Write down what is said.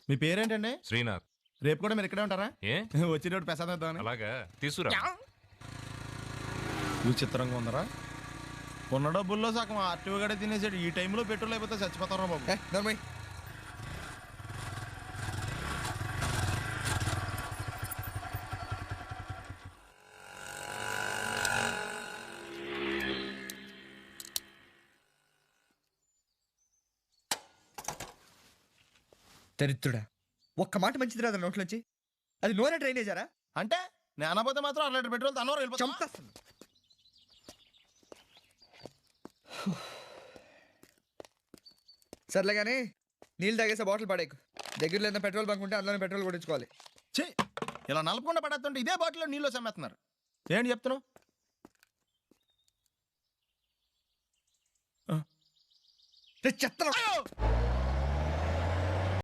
మీ పేరేంటండి? శ్రీనాథ్. రేపు కూడా మీరు ఇక్కడే ఉంటారా? ఏ వచ్చినప్పుడు ప్రసాదం ఇద్దామని. అలాగా తీసుకురా. విచిత్రంగా ఉందరా. ఉన్న డబ్బుల్లో సగం ఆర్టీఓ గడే తినేసాడు. ఈ టైంలో పెట్రోల్ అయిపోతే చచ్చిపోతారా బాబు. దరిద్రుడా, ఒక్క మాట మంచిది రాదా నోట్లోంచి? అది నూనె డ్రైనేజారా? అంటే నేను అనబోతే మాత్రం 1 లీటర్ పెట్రోల్ తనవారు వెళ్ళిపోతాం. చంపేస్తాను. సర్లే కానీ నీళ్ళు తాగేసే బాటిల్ పడేకు. దగ్గరలో ఏదైనా పెట్రోల్ బంక్ ఉంటే అందులోనే పెట్రోల్ కొట్టించుకోవాలి. ఛీ, ఇలా నలపకుండా పడేస్తుంటే ఇదే బాటిల్లో నీళ్ళు సమ్మేస్తున్నారు. ఏంటి చెప్తున్నావు? చెత్త